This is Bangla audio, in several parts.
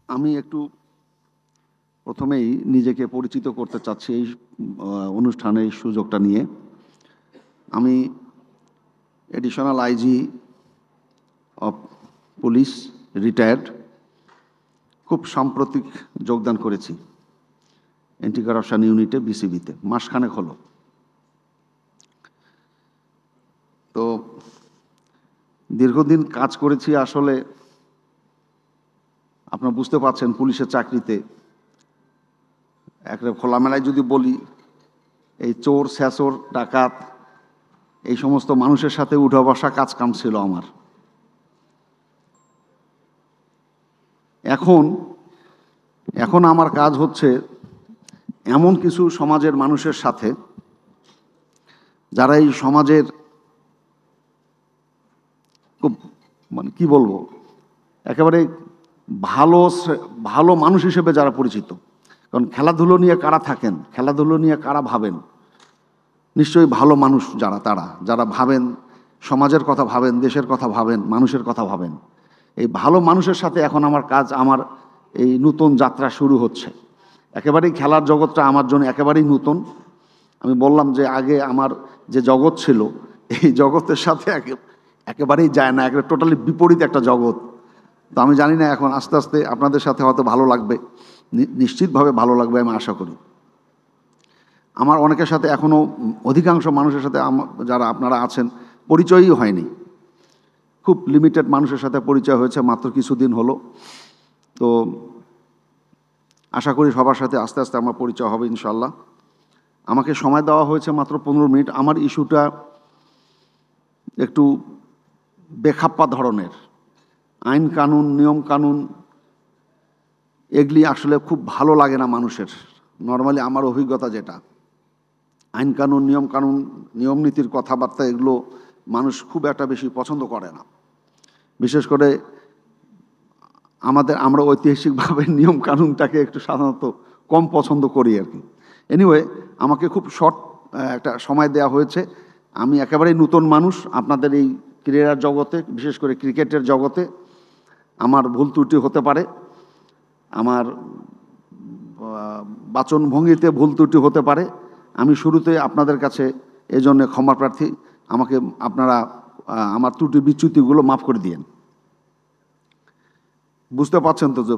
আমি একটু প্রথমেই নিজেকে পরিচিত করতে চাচ্ছি এই অনুষ্ঠানে এই সুযোগটা নিয়ে। আমি additional IG of police, retired. খুব সাম্প্রতিক যোগদান করেছি অ্যান্টি কারাপশন ইউনিটে, বিসিবিতে, মাসখানেক হলো। তো দীর্ঘদিন কাজ করেছি। আসলে আপনারা বুঝতে পারছেন, পুলিশের চাকরিতে একটা খোলামেলায় যদি বলি, এই চোর, ছ্যাচোর, ডাকাত, এই সমস্ত মানুষের সাথে উঠা বসা কাজ কাম ছিল আমার। এখন আমার কাজ হচ্ছে এমন কিছু সমাজের মানুষের সাথে, যারা এই সমাজের খুব কি বলবো, একেবারে ভালো ভালো মানুষ হিসেবে যারা পরিচিত। কারণ খেলাধুলো নিয়ে কারা থাকেন, খেলাধুলো নিয়ে কারা ভাবেন, নিশ্চয়ই ভালো মানুষ যারা ভাবেন, সমাজের কথা ভাবেন, দেশের কথা ভাবেন, মানুষের কথা ভাবেন। এই ভালো মানুষের সাথে এখন আমার কাজ, আমার এই নতুন যাত্রা শুরু হচ্ছে। একেবারেই খেলার জগৎটা আমার জন্য একেবারেই নতুন। আমি বললাম যে আগে আমার যে জগৎ ছিল, এই জগতের সাথে একেবারেই যায় না, একেবারে টোটালি বিপরীত একটা জগৎ। তো আমি জানি না, এখন আস্তে আস্তে আপনাদের সাথে হয়তো ভালো লাগবে, নিশ্চিতভাবে ভালো লাগবে আমি আশা করি। আমার অনেকের সাথে এখনও, অধিকাংশ মানুষের সাথে যারা আপনারা আছেন, পরিচয়ই হয়নি। খুব লিমিটেড মানুষের সাথে পরিচয় হয়েছে মাত্র কিছুদিন হলো। তো আশা করি সবার সাথে আস্তে আস্তে আমার পরিচয় হবে ইনশাল্লাহ। আমাকে সময় দেওয়া হয়েছে মাত্র 15 মিনিট। আমার ইস্যুটা একটু বেখাপ্পা ধরনের। আইন কানুন, নিয়ম কানুন এগুলি আসলে খুব ভালো লাগে না মানুষের। নর্মালি আমার অভিজ্ঞতা যেটা, আইন কানুন, নিয়ম নীতির কথাবার্তা, এগুলো মানুষ খুব একটা বেশি পছন্দ করে না। বিশেষ করে আমরা ঐতিহাসিকভাবে নিয়ম কানুনটাকে একটু সাধারণত কম পছন্দ করি আর কি। এনিওয়ে, আমাকে খুব শর্ট একটা সময় দেওয়া হয়েছে। আমি একেবারেই নতুন মানুষ আপনাদের এই ক্রীড়ার জগতে, বিশেষ করে ক্রিকেটের জগতে। আমার ভুল ত্রুটি হতে পারে, আমার বাচনভঙ্গিতে ভুল ত্রুটি হতে পারে। আমি শুরুতে আপনাদের কাছে এজন্য ক্ষমা প্রার্থী। আমাকে আপনারা আমার ত্রুটি বিচ্যুতিগুলো মাফ করে দিয়েন। বুঝতে পারছেন তো যে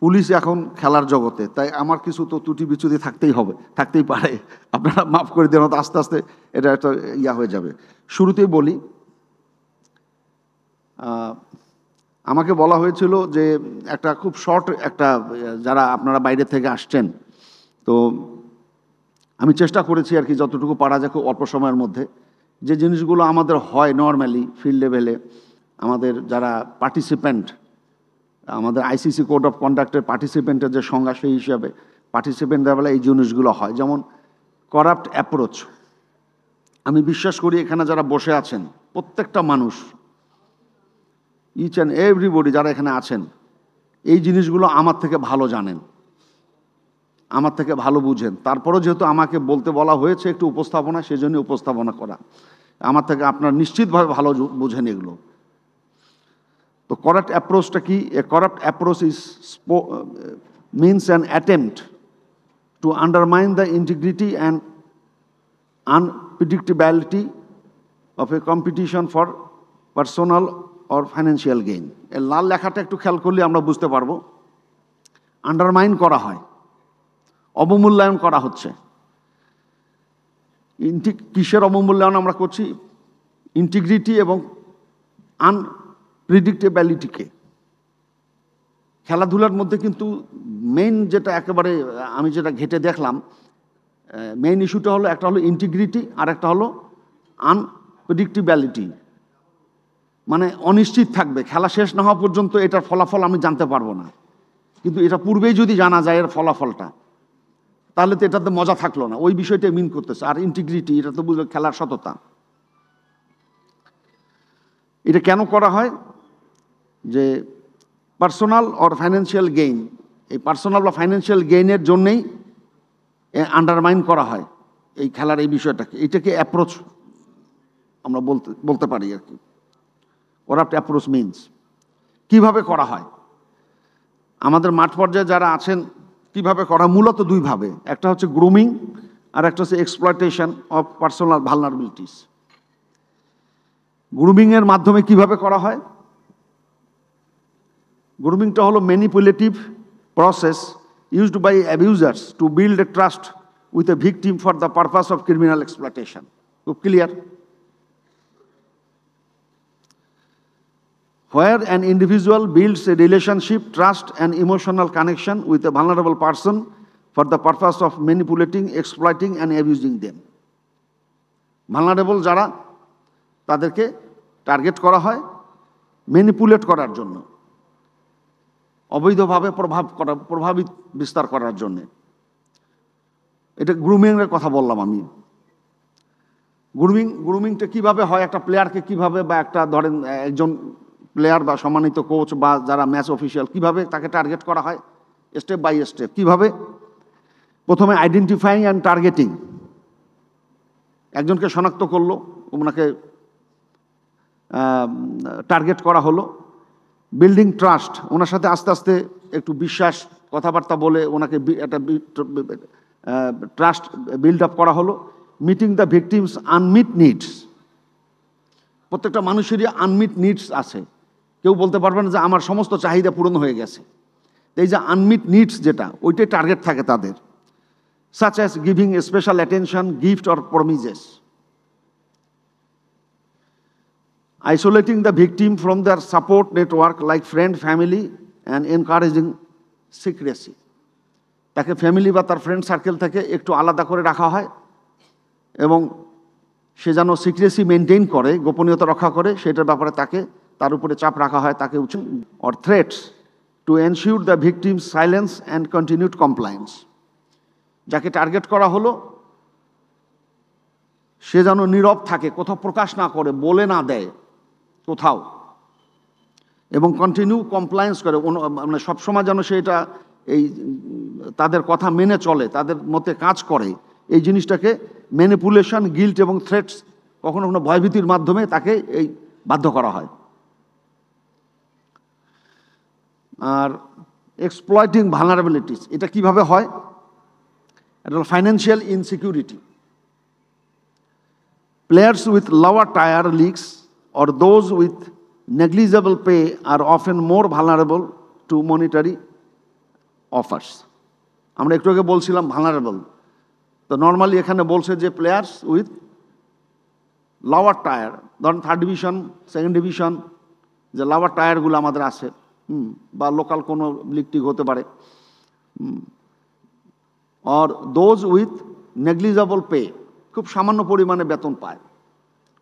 পুলিশ এখন খেলার জগতে, তাই আমার কিছু তো ত্রুটি বিচ্যুতি থাকতেই পারে। আপনারা মাফ করে দেন, হয়তো আস্তে আস্তে এটা একটা হয়ে যাবে। শুরুতেই বলি, আমাকে বলা হয়েছিল যে একটা খুব শর্ট একটা, যারা আপনারা বাইরে থেকে আসছেন, তো আমি চেষ্টা করেছি আর কি যতটুকু পারা যায় খুব অল্প সময়ের মধ্যে, যে জিনিসগুলো আমাদের হয় নর্মালি ফিল্ড লেভেলে, আমাদের যারা পার্টিসিপেন্ট, আমাদের আইসিসি কোড অফ কন্ডাক্টের পার্টিসিপেন্টের যে সংজ্ঞা, সেই হিসাবে পার্টিসিপেন্ট লেভেলে এই জিনিসগুলো হয়। যেমন করাপ্ট অ্যাপ্রোচ। আমি বিশ্বাস করি এখানে যারা বসে আছেন প্রত্যেকটা মানুষ, ইচ অ্যান্ড এভরিবডি যারা এখানে আছেন, এই জিনিসগুলো আমার থেকে ভালো জানেন, আমার থেকে ভালো বুঝেন। তারপরেও যেহেতু আমাকে বলতে বলা হয়েছে একটু উপস্থাপনা, সেজন্য উপস্থাপনা করা। আমার থেকে আপনারা নিশ্চিতভাবে ভালো বুঝেন এগুলো। তো করাপ্ট অ্যাপ্রোচটা কি? A corrupt approach means an attempt to undermine the integrity and unpredictability of a competition for personal or financial gain. এই লাল লেখাটা একটু খেয়াল করলে আমরা বুঝতে পারবো। আন্ডারমাইন করা হয়, অবমূল্যায়ন করা হচ্ছে। কিসের অবমূল্যায়ন আমরা করছি? ইন্টিগ্রিটি এবং আনপ্রেডিক্টেবিলিটিকে। খেলাধুলার মধ্যে কিন্তু মেইন যেটা, একেবারে আমি যেটা ঘেটে দেখলাম, মেইন ইস্যুটা হলো, একটা হলো ইন্টিগ্রিটি, আর একটা হলো আনপ্রেডিক্টেবিলিটি। মানে অনিশ্চিত থাকবে, খেলা শেষ না হওয়া পর্যন্ত এটার ফলাফল আমি জানতে পারবো না। কিন্তু এটা পূর্বেই যদি জানা যায় এর ফলাফলটা, তাহলে তো এটাতে মজা থাকলো না। ওই বিষয়টা মিন করতেছে। আর ইন্টিগ্রিটি, এটা তো বুঝলো খেলার সততা। এটা কেন করা হয়? যে পার্সোনাল অর ফাইন্যান্সিয়াল গেইন, এই পার্সোনাল বা ফাইন্যান্সিয়াল গেইনের জন্যেই আন্ডারমাইন করা হয় এই খেলার এই বিষয়টাকে। এটাকে অ্যাপ্রোচ আমরা বলতে পারি আর কি। Corrupt approach means. কিভাবে করা হয়? আমাদের মাঠ পর্যায়ে যারা আছেন কিভাবে করা, মূলত দুইভাবে, একটা হচ্ছে গ্রুমিং আর একটা হচ্ছে এক্সপ্লয়টেশন অফ পার্সোনাল ভালনারেবিলিটিস। গ্রুমিংয়ের মাধ্যমে কিভাবে করা হয়? গ্রুমিংটা হলো manipulative process used by abusers to build a trust with a victim for the purpose of criminal exploitation. খুব clear? Where an individual builds a relationship, trust, and emotional connection with a vulnerable person for the purpose of manipulating, exploiting, and abusing them. Vulnerable যারা, তাদেরকে টার্গেট করা হয় ম্যানিপুলেট করার জন্য, অবৈধভাবে প্রভাবিত বিস্তার করার জন্য। এটা গ্রুমিংয়ের কথা বললাম আমি। গ্রুমিংটা কিভাবে হয়? একটা প্লেয়ারকে কিভাবে, বা একটা ধরেন একজন প্লেয়ার বা সম্মানিত কোচ বা যারা ম্যাচ অফিসিয়াল, কিভাবে তাকে টার্গেট করা হয় স্টেপ বাই স্টেপ। কিভাবে? প্রথমে আইডেন্টিফাইং অ্যান্ড টার্গেটিং, একজনকে শনাক্ত করলো, ওনাকে টার্গেট করা হলো। বিল্ডিং ট্রাস্ট, ওনার সাথে আস্তে আস্তে একটু বিশ্বাস, কথাবার্তা বলে ওনাকে একটা ট্রাস্ট বিল্ড আপ করা হলো। Meeting the victims unmute needs, প্রত্যেকটা মানুষেরই আনমিট নিডস আছে, কেউ বলতে পারবে না যে আমার সমস্ত চাহিদা পূরণ হয়ে গেছে। এই যে আনমিট নিডস যেটা, ওইটাই টার্গেট থাকে তাদের। such as giving a special attention, gift or promises. Isolating the victim from their support network like friend, family, and encouraging secrecy. তাকে ফ্যামিলি বা তার ফ্রেন্ড সার্কেল থেকে একটু আলাদা করে রাখা হয় এবং সে যেন সিক্রেসি মেনটেন করে, গোপনীয়তা রক্ষা করে, সেটার ব্যাপারে তার উপরে চাপ রাখা হয়, তাকে or threats to ensure the victim's silence and continued compliance. যাকে টার্গেট করা হলো সে যেন নীরব থাকে, কোথাও প্রকাশ না করে, বলে না দেয় কোথাও, এবং কন্টিনিউ কমপ্লায়েন্স করে, মানে সবসময় যেন সেটা এই তাদের কথা মেনে চলে, তাদের মতে কাজ করে। এই জিনিসটাকে ম্যানিপুলেশন, গিল্ট এবং থ্রেটস, কখনো কখনো ভয়ভীতির মাধ্যমে তাকে এই বাধ্য করা হয়। আর এক্সপ্লয়টিং ভালনারেবিলিটিস, এটা কিভাবে হয়? এটা হল financial insecurity. Players with lower tier leagues or those with negligible pay are often more vulnerable to monetary offers. আমরা একটু আগে বলছিলাম ভালনারেবল, তো নর্মালি এখানে বলছে যে প্লেয়ার্স উইথ লোয়ার টায়ার, ধরেন থার্ড ডিভিশন, সেকেন্ড ডিভিশন, যে লোয়ার টায়ারগুলো আমাদের আছে, বা লোকাল কোনো লিগ টিগ হতে পারে, or those with negligible pay, খুব সামান্য পরিমাণে বেতন পায়,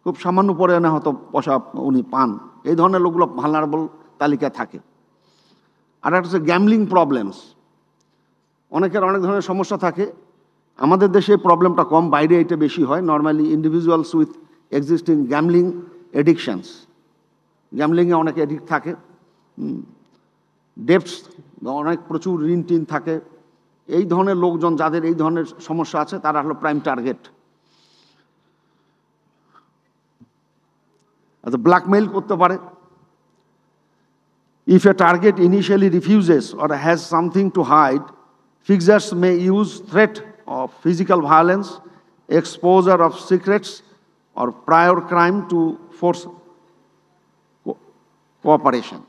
খুব সামান্য পরিমাণে হয়তো পয়সা উনি পান, এই ধরনের লোকগুলো ভালনারেবল তালিকায় থাকে। আর একটা হচ্ছে গ্যামলিং প্রবলেমস। অনেকের অনেক ধরনের সমস্যা থাকে, আমাদের দেশে এই প্রবলেমটা কম, বাইরে এটা বেশি হয়। Normally individuals with existing gambling addictions, গ্যামলিংয়ে অনেক এডিক্ট থাকে, ডেপস, অনেক প্রচুর ঋণ টিন থাকে। এই ধরনের লোকজন, যাদের এই ধরনের সমস্যা আছে, তারা হলো প্রাইম টার্গেট। আচ্ছা, ব্ল্যাকমেইল করতে পারে। If a target initially refuses or has something to hide, fixers may use threat of physical violence, exposure of secrets, or prior crime to force cooperation.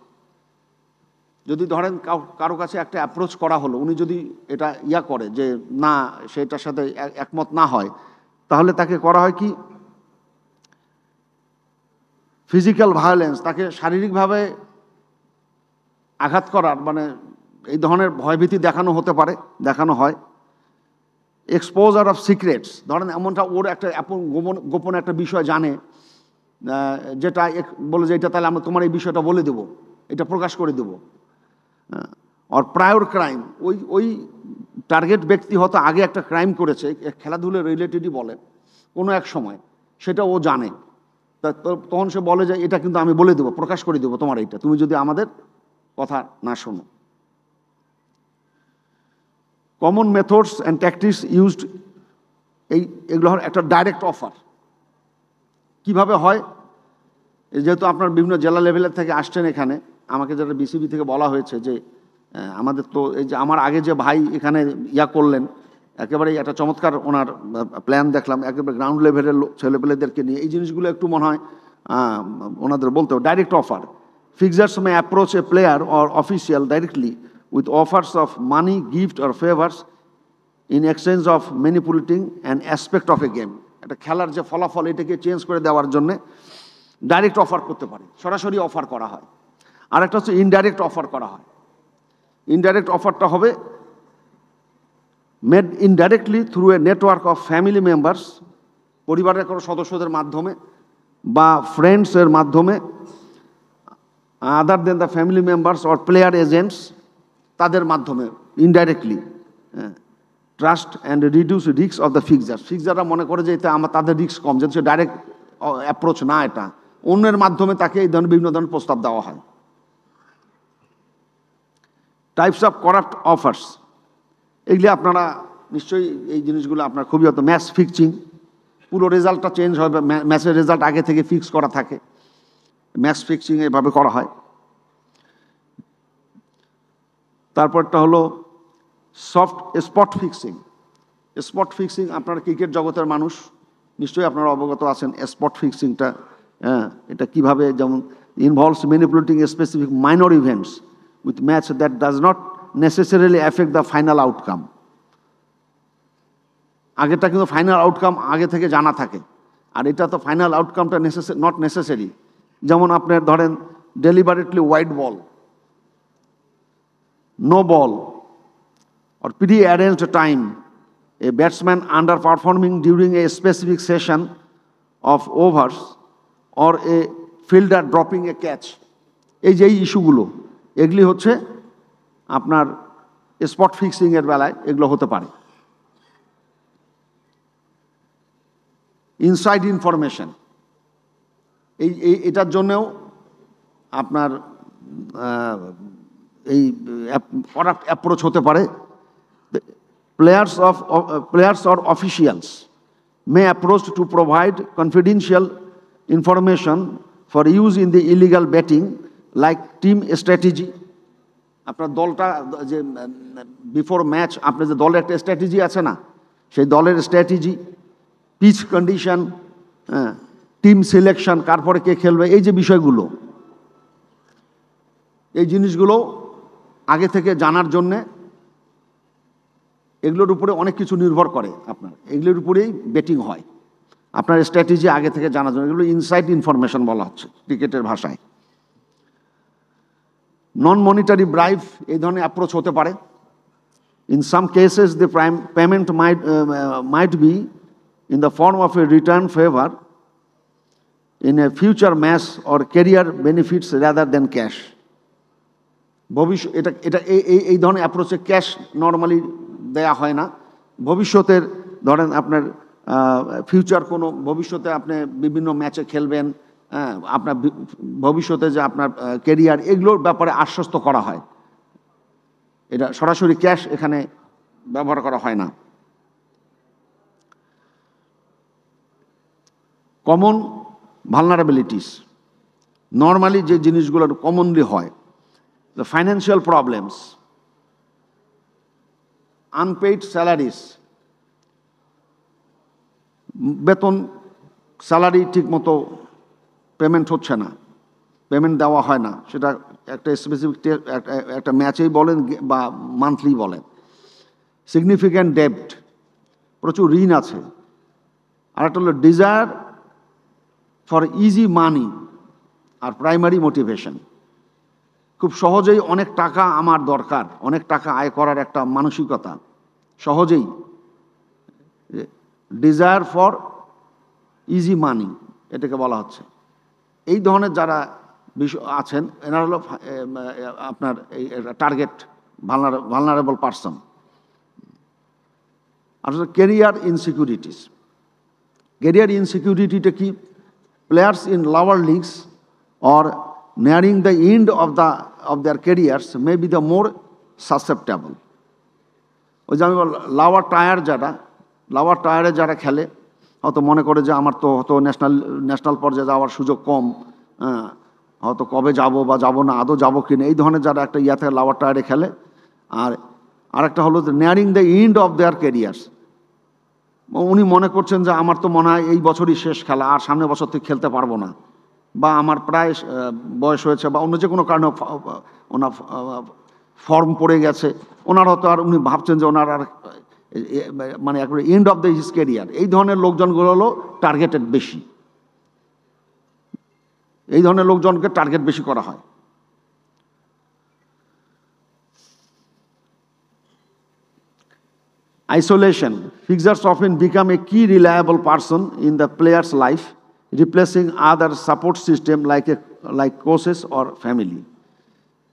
যদি ধরেন কারো কাছে একটা অ্যাপ্রোচ করা হলো, উনি যদি এটা করে যে না, সেটার সাথে একমত না হয়, তাহলে তাকে করা হয় কি ফিজিক্যাল ভায়োলেন্স, তাকে শারীরিকভাবে আঘাত করার, মানে এই ধরনের ভয়ভীতি দেখানো হয়। এক্সপোজার অফ সিক্রেটস, ধরেন এমনটা ওর একটা গোপন একটা বিষয় জানে, যেটা বলে যে এটা তাহলে আমরা তোমার এই বিষয়টা বলে দেবো, এটা প্রকাশ করে দেবো। আর প্রায়র ক্রাইম, ওই টার্গেট ব্যক্তি হয়তো আগে একটা ক্রাইম করেছে, খেলাধুলার রিলেটেডই বলে কোনো এক সময়, সেটা ও জানে, তখন সে বলে যে এটা কিন্তু আমি বলে দেবো, প্রকাশ করে দেবো তোমার এইটা, তুমি যদি আমাদের কথা না শোনো। Common methods and tactics used, এগুলো একটা ডাইরেক্ট অফার। কিভাবে হয়? যেহেতু আপনার বিভিন্ন জেলা লেভেলের থেকে আসছেন এখানে, আমাকে যেটা বিসিবি থেকে বলা হয়েছে যে আমাদের তো এই যে আমার আগে যে ভাই এখানে ইয়া করলেন, একেবারে একটা চমৎকার ওনার প্ল্যান দেখলাম, একেবারে গ্রাউন্ড লেভেলের ছেলেপেলেদেরকে নিয়ে। এই জিনিসগুলো একটু মনে হয় ওনাদের বলতে হবে। Direct offer, fixers may approach a player or official directly with offers of money, gift or favours in exchange of manipulating an aspect of a game. একটা খেলার যে ফলাফল এটাকে চেঞ্জ করে দেওয়ার জন্যে ডাইরেক্ট অফার করতে পারে, সরাসরি অফার করা হয়। আর একটা হচ্ছে ইনডাইরেক্ট অফার করা হয়। ইনডাইরেক্ট অফারটা হবে made indirectly through a network of family members, পরিবারের কোনো সদস্যদের মাধ্যমে বা ফ্রেন্ডসের মাধ্যমে, other than the family members or player agents, তাদের মাধ্যমে indirectly. Trust and reduce risk of the fixer. ফিক্সাররা মনে করে যে এটা আমার তাদের রিস্ক কম, যেহেতু সে ডাইরেক্ট অ্যাপ্রোচ না, এটা অন্যের মাধ্যমে তাকে এই ধরনের বিভিন্ন ধরনের প্রস্তাব দেওয়া হয়। টাইপস অফ করাপ্ট অফার্স, এগুলি আপনারা নিশ্চয়ই এই জিনিসগুলো আপনার খুবই হতো। ম্যাচ ফিক্সিং, পুরো রেজাল্টটা চেঞ্জ হবে, ম্যাচের রেজাল্ট আগে থেকে ফিক্স করা থাকে, ম্যাচ ফিক্সিং এভাবে করা হয়। তারপরটা হলো soft spot fixing. Spot fixing, আপনারা ক্রিকেট জগতের মানুষ, নিশ্চয়ই আপনারা অবগত আছেন স্পট ফিক্সিংটা। এটা কিভাবে, যেমন involves manipulating specific minor events with match that does not necessarily effect the final outcome. আগেরটা কিন্তু ফাইনাল আউটকাম আগে থেকে জানা থাকে, আর এটা তো ফাইনাল আউটকামটা নট নেসেসারি। যেমন আপনার ধরেন deliberately wide ball, no ball, or pre-arranged time, a batsman underperforming during a specific session of overs, or a fielder dropping a catch. এই যে ইস্যুগুলো, এগুলি হচ্ছে আপনার স্পট ফিক্সিংয়ের বেলায় এগুলো হতে পারে। ইনসাইড ইনফরমেশন, এটার জন্যেও আপনার এই অ্যাপ্রোচ হতে পারে। Players or officials may approach to provide confidential information for use in the illegal betting, like team strategy. আপনার দলটা যে বিফোর ম্যাচ আপনার যে দলের একটা স্ট্র্যাটেজি আছে না, সেই দলের strategy, pitch condition, team selection, কার পরে কে খেলবে, এই যে বিষয়গুলো, এই জিনিসগুলো আগে থেকে জানার জন্যে এগুলোর উপরে অনেক কিছু নির্ভর করে। আপনার এগুলোর উপরেই বেটিং হয়, আপনার স্ট্র্যাটেজি আগে থেকে জানার জন্য। এগুলো ইনসাইড ইনফরমেশন বলা হচ্ছে ক্রিকেটের ভাষায়। নন মনিটারি ব্রাইব, এই ধরনের অ্যাপ্রোচ হতে পারে। In some cases the payment might be in the form of a return favour in a future match or career benefits rather than cash. ভবিষ্যৎ এটা এটা এই ধরনের অ্যাপ্রোচে ক্যাশ নর্মালি দেয়া হয় না। ভবিষ্যতের ধরেন আপনার ফিউচার কোনো ভবিষ্যতে আপনি বিভিন্ন ম্যাচে খেলবেন, আপনার ভবিষ্যতে যে আপনার কেরিয়ার, এগুলোর ব্যাপারে আশ্বস্ত করা হয়। এটা সরাসরি ক্যাশ এখানে ব্যবহার করা হয় না। কমন ভালনারেবিলিটিস, নর্মালি যে জিনিসগুলো কমনলি হয়, the financial problems, unpaid salaries, বেতন স্যালারি ঠিক মতো পেমেন্ট হচ্ছে না, পেমেন্ট দেওয়া হয় না, সেটা একটা স্পেসিফিক একটা ম্যাচেই বলেন বা মান্থলি বলেন। সিগনিফিক্যান্ট ডেপ্ট, প্রচুর ঋণ আছে। আর একটা হলো ডিজায়ার ফর ইজি মানি আর প্রাইমারি মোটিভেশন, খুব সহজেই অনেক টাকা আমার দরকার, অনেক টাকা আয় করার একটা মানসিকতা, সহজেই ডিজায়ার ফর ইজি মানি এটাকে বলা হচ্ছে। এই ধরনের যারা বিষয় আছেন এনারা হলো আপনার এই টার্গেট ভালনারেবল পারসন। আসলে কেরিয়ার ইনসিকিউরিটিস, কেরিয়ার ইনসিকিউরিটিটা কি? Players in lower leagues or nearing the end of their careers may be the more susceptible. ওই যে আমি লোয়ার টায়ারে যারা খেলে, হয়তো মনে করে যে আমার তো হয়তো ন্যাশনাল পর্যায়ে যাওয়ার সুযোগ কম, হয়তো কবে যাব বা যাব না, আদৌ যাবো কিনা, এই ধরনের যারা একটা ইয়াতে লাভার টায়ারে খেলে। আর আরেকটা হলো nearing the end of their careers, উনি মনে করছেন যে আমার তো মনে হয় এই বছরই শেষ খেলা, আর সামনের বছর থেকে খেলতে পারবো না, বা আমার প্রায় বয়স হয়েছে, বা অন্য যে কোনো কারণে ওনার ফর্ম পড়ে গেছে, ওনার হয়তো আর উনি ভাবছেন যে ওনার আর মানে একবারে end of the his career. এই ধরনের লোকজনগুলো হলো টার্গেটেড বেশি, এই ধরনের লোকজনকে টার্গেট বেশি করা হয়। Isolation. Fixers often become a key reliable person in the player's life, replacing other support system like coaches or family.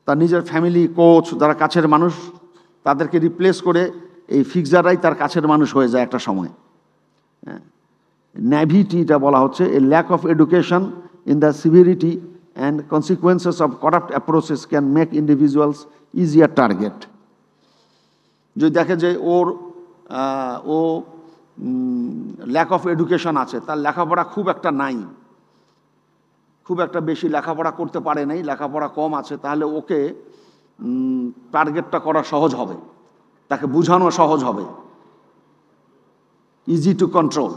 তার নিজের ফ্যামিলি, কোচ, যারা কাছের মানুষ, তাদেরকে রিপ্লেস করে এই ফিক্সাররাই তার কাছের মানুষ হয়ে যায় একটা সময়। ন্যাভিটিটা বলা হচ্ছে a lack of education in the severity and consequences of corrupt approaches can make individuals easier target. যদি দেখে যে ও ল্যাক অফ এডুকেশন আছে, তার লেখাপড়া খুব একটা নাই, খুব একটা বেশি লেখাপড়া করতে পারে নাই, লেখাপড়া কম আছে, তাহলে ওকে টার্গেটটা করা সহজ হবে, তাকে বোঝানো সহজ হবে, ইজি টু কন্ট্রোল।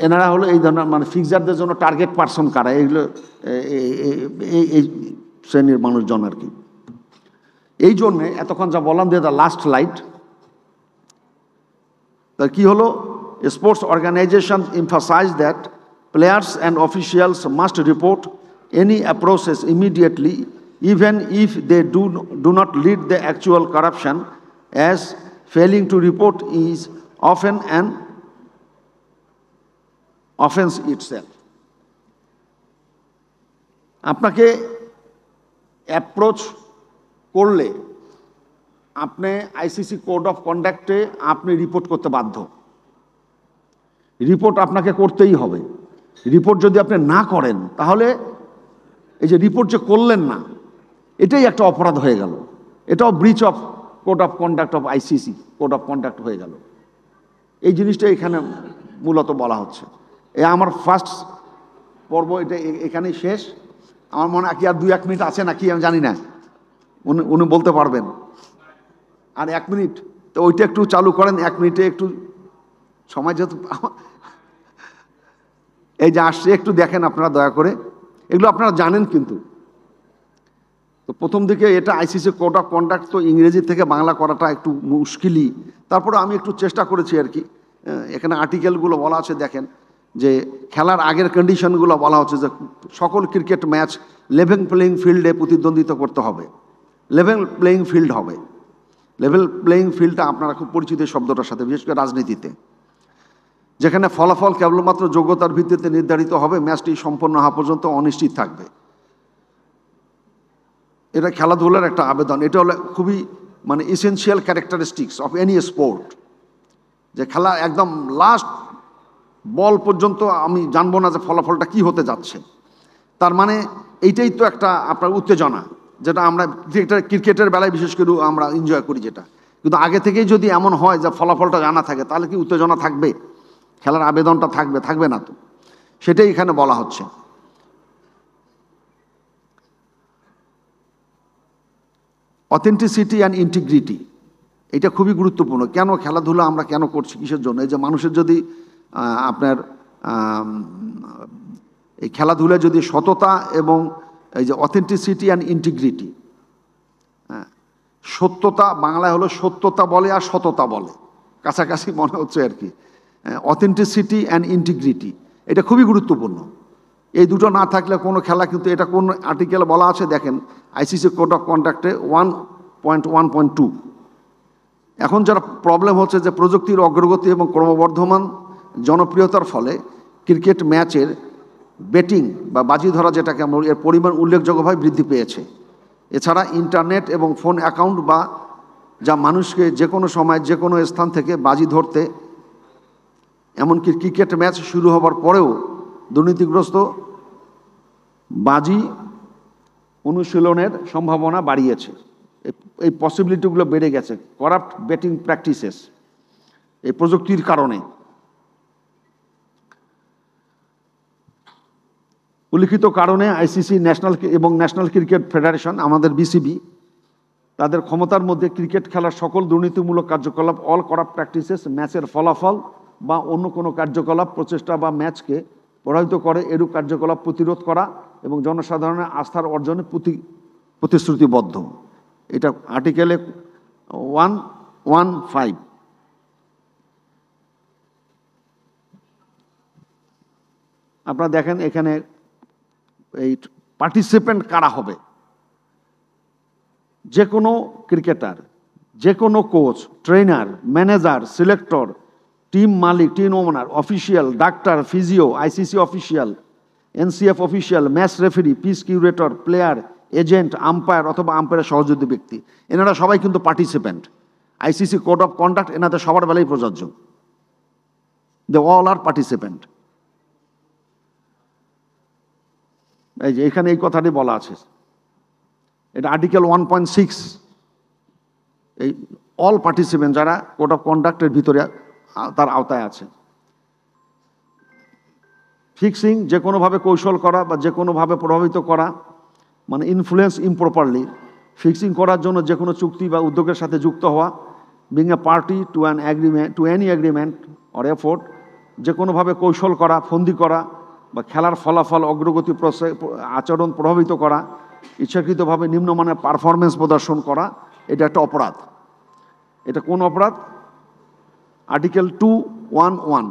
এনারা হলো এই ধরনের মানে ফিক্সারদের জন্য টার্গেট পারসন কারা, এইগুলো এই শ্রেণীর মানুষজন আর কি। এই জন্যে এতক্ষণ যা বললাম যে দ্য লাস্ট লাইট, তার কি হলো, sports organisation emphasise that players and officials must report any approaches immediately, even if they do not lead the actual corruption, as failing to report is often an offense itself. আপনাকে অ্যাপ্রোচ করলে আপনি আইসিসি কোড অফ কন্ডাক্টে আপনি রিপোর্ট করতে বাধ্য, রিপোর্ট আপনাকে করতেই হবে। রিপোর্ট যদি আপনি না করেন, তাহলে এই যে রিপোর্ট যে করলেন না, এটাই একটা অপরাধ হয়ে গেল, এটাও breach of code of conduct of ICC code of conduct হয়ে গেল। এই জিনিসটা এখানে মূলত বলা হচ্ছে। আমার ফার্স্ট পর্ব এটা এখানেই শেষ। আমার মনে হয় কি আর 2-1 মিনিট আছে নাকি আমি জানি না, উনি বলতে পারবেন। আর 1 মিনিট, তো ওইটা একটু চালু করেন, 1 মিনিটে একটু সময়, যেহেতু এই যে আসছে একটু দেখেন আপনারা দয়া করে, এগুলো আপনারা জানেন কিন্তু। তো প্রথম দিকে এটা আইসিসি কোড অফ কন্ডাক্ট, তো ইংরেজি থেকে বাংলা করাটা একটু মুশকিলই, তারপরে আমি একটু চেষ্টা করেছি আর কি। এখানে আর্টিকেলগুলো বলা আছে, দেখেন যে খেলার আগের কন্ডিশনগুলো বলা হচ্ছে যে সকল ক্রিকেট ম্যাচ লেভেল প্লেয়িং ফিল্ডে প্রতিদ্বন্দ্বিতা করতে হবে, লেভেল প্লেয়িং ফিল্ড হবে। লেভেল প্লেয়িং ফিল্ডটা আপনারা খুব পরিচিত শব্দটার সাথে, বিশেষ করে রাজনীতিতে, যেখানে ফলাফল কেবলমাত্র যোগ্যতার ভিত্তিতে নির্ধারিত হবে, ম্যাচটি সম্পন্ন হওয়া পর্যন্ত অনিশ্চিত থাকবে। এটা খেলাধুলার একটা আবেদন, এটা হলো খুবই মানে essential characteristics of any sport, যে খেলা একদম লাস্ট বল পর্যন্ত আমি জানবো না যে ফলাফলটা কি হতে যাচ্ছে। তার মানে এইটাই তো একটা আপনার উত্তেজনা, যেটা আমরা ক্রিকেটের বেলায় বিশেষ করে আমরা এনজয় করি যেটা। কিন্তু আগে থেকেই যদি এমন হয় যে ফলাফলটা জানা থাকে, তাহলে কি উত্তেজনা থাকবে? খেলার আবেদনটা থাকবে? থাকবে না তো। সেটাই এখানে বলা হচ্ছে। অথেন্টিসিটি অ্যান্ড ইন্টিগ্রিটি, এটা খুবই গুরুত্বপূর্ণ। কেন খেলাধুলা আমরা কেন করছি, কিসের জন্য? এই যে মানুষের যদি আপনার এই খেলাধুলায় যদি সততা এবং এই যে অথেন্টিসিটি অ্যান্ড ইন্টিগ্রিটি, সত্যতা, বাংলায় হলো সত্যতা বলে আর সততা বলে, কাছাকাছি মনে হচ্ছে আর কি। অথেন্টিসিটি অ্যান্ড ইন্টিগ্রিটি, এটা খুবই গুরুত্বপূর্ণ। এই দুটো না থাকলে কোনো খেলা কিন্তু, এটা কোন আর্টিকেল বলা আছে দেখেন, আইসিসি কোড অফ কন্ডাক্টে 1.1.2। এখন যারা প্রবলেম হচ্ছে যে প্রযুক্তির অগ্রগতি এবং ক্রমবর্ধমান জনপ্রিয়তার ফলে ক্রিকেট ম্যাচের বেটিং বা বাজি ধরা, যেটাকে আমরা, এর পরিমাণ উল্লেখযোগ্যভাবে বৃদ্ধি পেয়েছে। এছাড়া ইন্টারনেট এবং ফোন অ্যাকাউন্ট বা যা মানুষকে যে কোনো সময় যে কোনো স্থান থেকে বাজি ধরতে, এমনকি ক্রিকেট ম্যাচ শুরু হবার পরেও দুর্নীতিগ্রস্ত বাজি অনুশীলনের সম্ভাবনা বাড়িয়েছে। এই পসিবিলিটিগুলো বেড়ে গেছে, করাপ্ট বেটিং প্র্যাকটিসেস, এই প্রযুক্তির কারণে। উল্লিখিত কারণে আইসিসি এবং ন্যাশনাল ক্রিকেট ফেডারেশন, আমাদের বিসিবি, তাদের ক্ষমতার মধ্যে ক্রিকেট খেলার সকল দুর্নীতিমূলক কার্যকলাপ, অল করাপ্ট প্র্যাকটিসেস, ম্যাচের ফলাফল বা অন্য কোনো কার্যকলাপ, প্রচেষ্টা বা ম্যাচকে প্রভাবিত করে এরূপ কার্যকলাপ প্রতিরোধ করা এবং জনসাধারণের আস্থার অর্জনে প্রতিশ্রুতিবদ্ধ। এটা আর্টিকেলে 115। আপনারা দেখেন এখানে এই পার্টিসিপেন্ট কারা হবে। যে কোনো ক্রিকেটার, যে কোনো coach, trainer, manager, selector, team মালিক, team owner, official, doctor, physio, ICC official, NCF official, match referee, pitch curator, player, agent, umpire অথবা আম্পায়ারের সহযোগী ব্যক্তি, এনারা সবাই কিন্তু participant. ICC code of conduct এনাদের সবার বেলায় প্রযোজ্য। They all are participant. এই যে এখানে এই কথাটি বলা আছে, এটা আর্টিকেল 1.6। এই অল পার্টিসিপেন্ট যারা কোড অফ কন্ডাক্টের ভিতরে তার আওতায় আছে। ফিক্সিং, যে কোনোভাবে কৌশল করা বা যে কোনোভাবে প্রভাবিত করা, মানে ইনফ্লুয়েন্স ইমপ্রপারলি, ফিক্সিং করার জন্য যে কোনো চুক্তি বা উদ্যোগের সাথে যুক্ত হওয়া, being a party to any agreement or effort, যে কোনোভাবে কৌশল করা, ফন্দি করা বা খেলার ফলাফল, অগ্রগতি, আচরণ প্রভাবিত করা, ইচ্ছাকৃতভাবে নিম্নমানের পারফরমেন্স প্রদর্শন করা, এটা একটা অপরাধ। এটা কোন অপরাধ? আর্টিকেল 211।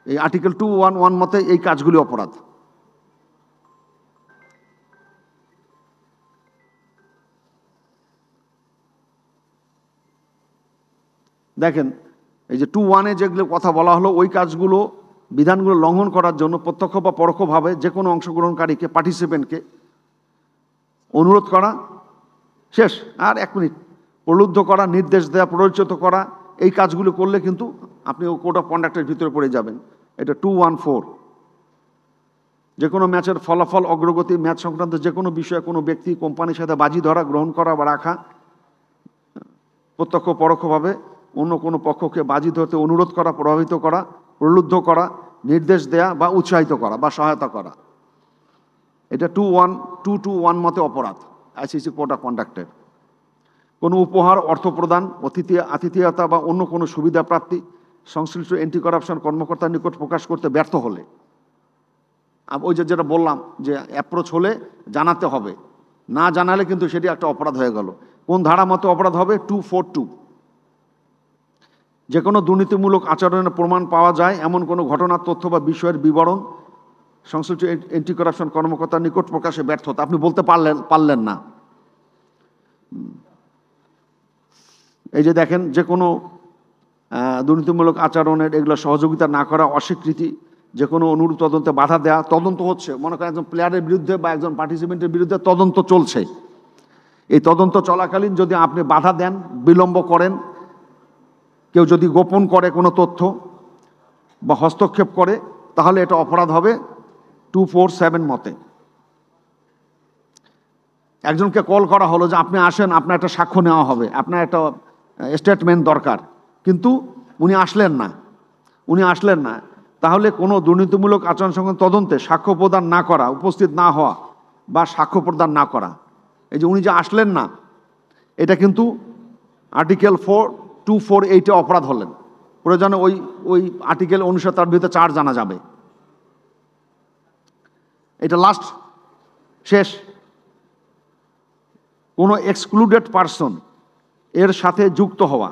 এই আর্টিকেল 211 মতে এই কাজগুলি অপরাধ। দেখেন এই যে 2:1-এ যেগুলো কথা বলা হলো, ওই কাজগুলো, বিধানগুলো লঙ্ঘন করার জন্য প্রত্যক্ষ বা পরোক্ষভাবে যে কোনো অংশগ্রহণকারীকে, পার্টিসিপেন্টকে অনুরোধ করা, শেষ, আর 1 মিনিট, প্রলুব্ধ করা, নির্দেশ দেওয়া, প্ররোচিত করা, এই কাজগুলো করলে কিন্তু আপনি কোড অফ কন্ডাক্টের ভিতরে পড়ে যাবেন। এটা 214। যে কোনো ম্যাচের ফলাফল, অগ্রগতি, ম্যাচ সংক্রান্ত যে কোনো বিষয়ে কোনো ব্যক্তি, কোম্পানির সাথে বাজি ধরা, গ্রহণ করা বা রাখা, প্রত্যক্ষ পরোক্ষভাবে অন্য কোনো পক্ষকে বাজি ধরতে অনুরোধ করা, প্রভাবিত করা, প্রলুব্ধ করা, নির্দেশ দেয়া বা উৎসাহিত করা বা সহায়তা করা, এটা 221 মতে অপরাধ আইসিসি কোড অফ কন্ডাক্টের। কোনো উপহার, অর্থ প্রদান, আতিথেয়তা বা অন্য কোনো সুবিধা প্রাপ্তি সংশ্লিষ্ট অ্যান্টি করাপশন কর্মকর্তার নিকট প্রকাশ করতে ব্যর্থ হলে, ওই যে যেটা বললাম যে অ্যাপ্রোচ হলে জানাতে হবে, না জানালে কিন্তু সেটি একটা অপরাধ হয়ে গেল। কোন ধারা মতো অপরাধ হবে? 242। যে কোনো দুর্নীতিমূলক আচরণের প্রমাণ পাওয়া যায় এমন কোনো ঘটনার তথ্য বা বিষয়ের বিবরণ সংশ্লিষ্ট অ্যান্টি করাপশন কর্মকর্তার নিকট প্রকাশে ব্যর্থতা, আপনি বলতে পারলেন না। এই যে দেখেন, যে কোনো দুর্নীতিমূলক আচরণের এগুলো সহযোগিতা না করা, অস্বীকৃতি, যে কোনো অনুরূপ তদন্তে বাধা দেওয়া, তদন্ত হচ্ছে, মনে করেন একজন প্লেয়ারের বিরুদ্ধে বা একজন পার্টিসিপেন্টের বিরুদ্ধে তদন্ত চলছে, এই তদন্ত চলাকালীন যদি আপনি বাধা দেন, বিলম্ব করেন, কেউ যদি গোপন করে কোনো তথ্য বা হস্তক্ষেপ করে, তাহলে এটা অপরাধ হবে 247 মতে। একজনকে কল করা হলো যে আপনি আসেন, আপনার একটা সাক্ষ্য নেওয়া হবে, আপনার একটা স্টেটমেন্ট দরকার, কিন্তু উনি আসলেন না, তাহলে কোনো দুর্নীতিমূলক আচরণ সংক্রান্ত তদন্তে সাক্ষ্য প্রদান না করা, উপস্থিত না হওয়া বা সাক্ষ্য প্রদান না করা, এই যে উনি যে আসলেন না, এটা কিন্তু আর্টিকেল 248-এ অপরাধ হলেন। প্রয়োজনে ওই আর্টিকেল অনুসারে তার বিরুদ্ধে চার্জ জানা যাবে। এটা লাস্ট, শেষ। কোনো এক্সক্লুডেড পারসন এর সাথে যুক্ত হওয়া,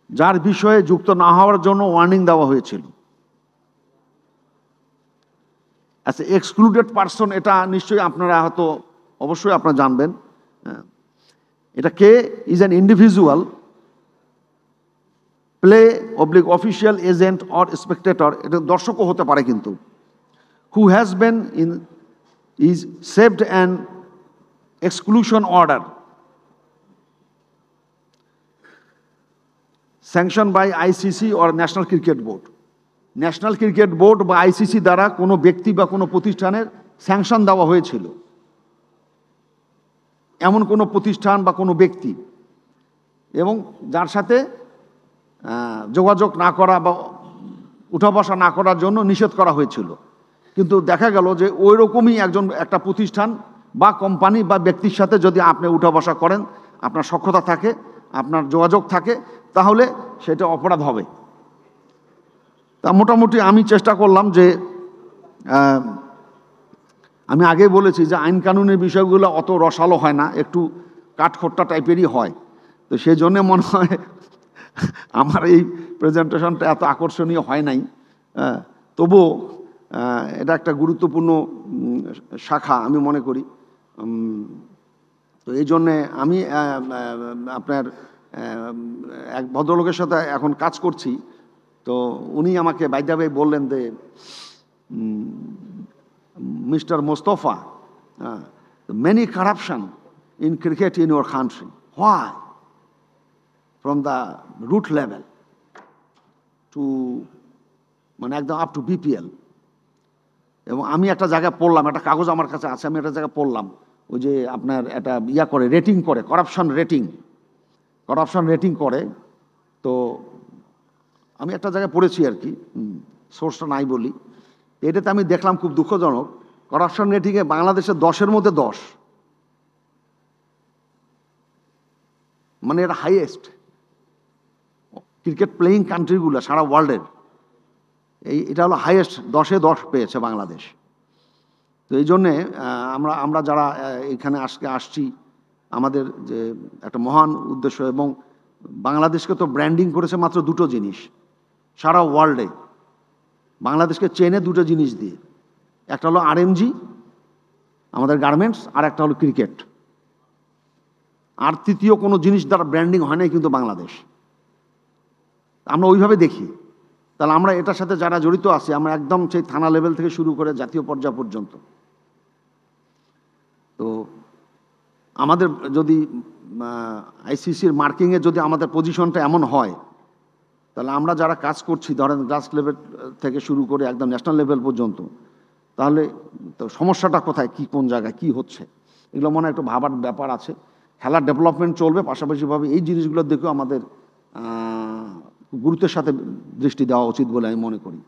যার বিষয়ে যুক্ত না হওয়ার জন্য ওয়ার্নিং দেওয়া হয়েছিল। আচ্ছা, এক্সক্লুডেড পারসন এটা নিশ্চয়ই আপনারা হয়তো অবশ্যই আপনারা জানবেন। এটা কে? Is an individual, play oblique official, agent or spectator, এটা দর্শকও হতে পারে কিন্তু, who has been is saved an exclusion order sanctioned by ICC or National Cricket Board. National cricket board বা আইসিসি দ্বারা কোনো ব্যক্তি বা কোনো প্রতিষ্ঠানের স্যাংশন দেওয়া হয়েছিল, এমন কোনো প্রতিষ্ঠান বা কোনো ব্যক্তি, এবং যার সাথে যোগাযোগ না করা বা উঠা বসা না করার জন্য নিষেধ করা হয়েছিল। কিন্তু দেখা গেল যে ওই রকমই একটা প্রতিষ্ঠান বা কোম্পানি বা ব্যক্তির সাথে যদি আপনি উঠা বসা করেন, আপনার সখ্যতা থাকে, আপনার যোগাযোগ থাকে, তাহলে সেটা অপরাধ হবে। তা মোটামুটি আমি চেষ্টা করলাম যে আমি আগে বলেছি যে আইন কানুনের বিষয়গুলো অত রসালো হয় না, একটু কাঠখোট্টা টাইপেরই হয়। তো সেই জন্যে মনে হয় আমার এই প্রেজেন্টেশনটা এত আকর্ষণীয় হয় নাই। তবুও এটা একটা গুরুত্বপূর্ণ শাখা আমি মনে করি। তো এই জন্যে আমি আপনার এক ভদ্রলোকের সাথে এখন কাজ করছি। তো উনি আমাকে বাইদাবে বললেন যে, mister Mostafa, many corruption in cricket in your country. Why? From the root level to মানে একদম আপ টু বিপিএল। এবং আমি একটা জায়গায় পড়লাম, একটা কাগজ আমার কাছে আছে, আমি একটা জায়গায় পড়লাম, ওই যে আপনার একটা করে রেটিং করে, করাপশন রেটিং করে। তো আমি একটা জায়গায় পড়েছি আর কি, সোর্সটা নাই বলি। এটাতে আমি দেখলাম খুব দুঃখজনক, করাপশন রেটিংয়ে বাংলাদেশের 10-এর মধ্যে 10, মানে এটা হাইয়েস্ট ক্রিকেট প্লেয়িং কান্ট্রিগুলো সারা ওয়ার্ল্ডের। এটা হলো হাইয়েস্ট, 10-এ 10 পেয়েছে বাংলাদেশ। তো এই জন্যে আমরা যারা এখানে আজকে আসছি, আমাদের যে একটা মহান উদ্দেশ্য, এবং বাংলাদেশকে তো ব্র্যান্ডিং করেছে মাত্র দুটো জিনিস সারা ওয়ার্ল্ডে। বাংলাদেশকে চেনে দুটো জিনিস দিয়ে, একটা হলো আরএমজি আমাদের গার্মেন্টস, আর একটা হলো ক্রিকেট। আর তৃতীয় কোনো জিনিস দ্বারা ব্র্যান্ডিং হয় নাই কিন্তু বাংলাদেশ। আমরা ওইভাবে দেখি। তাহলে আমরা এটার সাথে যারা জড়িত আছি, আমরা একদম সেই থানা লেভেল থেকে শুরু করে জাতীয় পর্যায় পর্যন্ত। তো আমাদের যদি আইসিসির মার্কিংয়ে যদি আমাদের পজিশনটা এমন হয়, তাহলে আমরা যারা কাজ করছি, ধরেন গ্রাস লেভেল থেকে শুরু করে একদম ন্যাশনাল লেভেল পর্যন্ত, তাহলে তো সমস্যাটা কোথায়, কি কোন জায়গায় কি হচ্ছে, এগুলো মনে হয় একটু ভাবার ব্যাপার আছে। খেলার ডেভেলপমেন্ট চলবে, পাশাপাশিভাবে এই জিনিসগুলোর দিকেও আমাদের গুরুত্বের সাথে দৃষ্টি দেওয়া উচিত বলে আমি মনে করি।